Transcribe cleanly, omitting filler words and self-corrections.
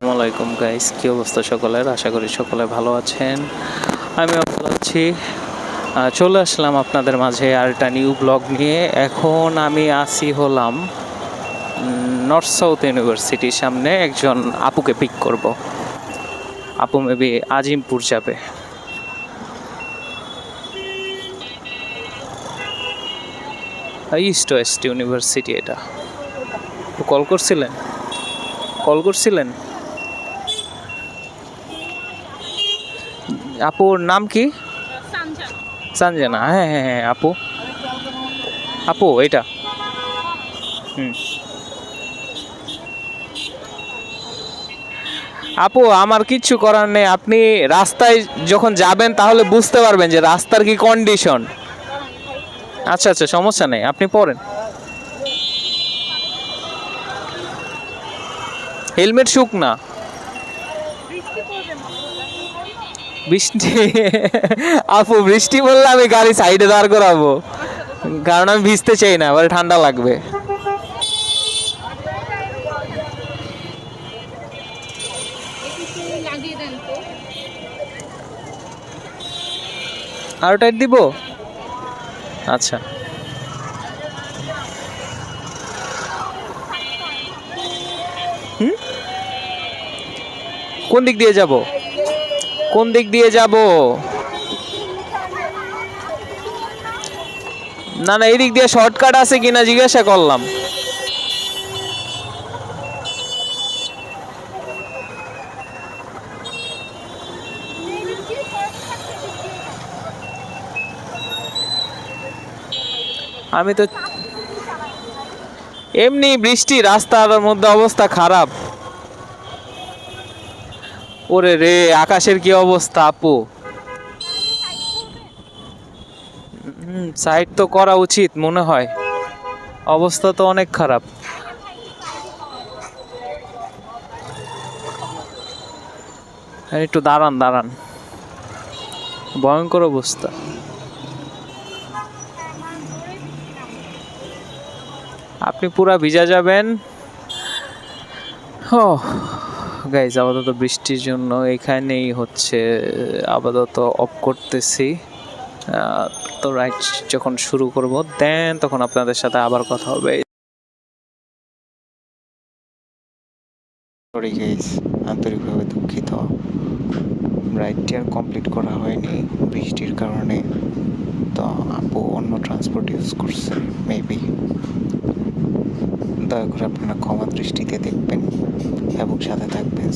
আসসালামু আলাইকুম গাইস, কি অবস্থা সকলের? আশা করি সকলে ভালো আছেন। আমিও ভালো আছি। চলে আসলাম আপনাদের মাঝে আর একটা নিউ ব্লগ নিয়ে। এখন আমি আসি হলাম নর্থ সাউথ ইউনিভার্সিটির সামনে। একজন আপুকে পিক করব। আপু মেবি আজিমপুর যাবে। ইস্ট ওয়েস্ট ইউনিভার্সিটি এটা। কল করছিলেন? আপুর নাম কি? সঞ্জনা। হ্যাঁ হ্যাঁ হ্যাঁ, আপু এটা। আপু, আমার কিচ্ছু করার নেই। আপনি রাস্তায় যখন যাবেন তাহলে বুঝতে পারবেন যে রাস্তার কি কন্ডিশন। আচ্ছা আচ্ছা, সমস্যা নেই, আপনি পড়েন। হেলমেট শুক না। বৃষ্টি আপু, বৃষ্টি বললে আমি গাড়ি সাইডে দাঁড় করাবো, কারণ আমি ভিজতে চাই না, আবার ঠান্ডা লাগবে। আরো টাইট দিব? আচ্ছা। কোন দিক দিয়ে যাব? না না, এই দিক দিয়ে শর্টকাট আছে কিনা জিজ্ঞাসা করলাম। আমি তো এমনি বৃষ্টি, রাস্তার মধ্যে অবস্থা খারাপ। ওরে রে, আকাশের কি অবস্থা আপু! সাইড তো করা উচিত মনে হয়, অবস্থা তো অনেক খারাপ। একটু দাঁড়ান, ভয়ঙ্কর অবস্থা। আপনি পুরা ভিজা যাবেন। ও গাইজ, আপাতত বৃষ্টির জন্য এখানেই হচ্ছে আপাতত অফ করতেছি। তো রাইড যখন শুরু করব দেন তখন আপনাদের সাথে আবার কথা হবে। সরি গাইজ, আন্তরিকভাবে দুঃখিত। রাইডটি আর কমপ্লিট করা হয়নি বৃষ্টির কারণে। তো আপু অন্য ট্রান্সপোর্ট ইউজ করছে মেবি। দয়া করে আপনারা ক্ষমা দৃষ্টিতে দেখবেন এবং সাথে থাকবেন।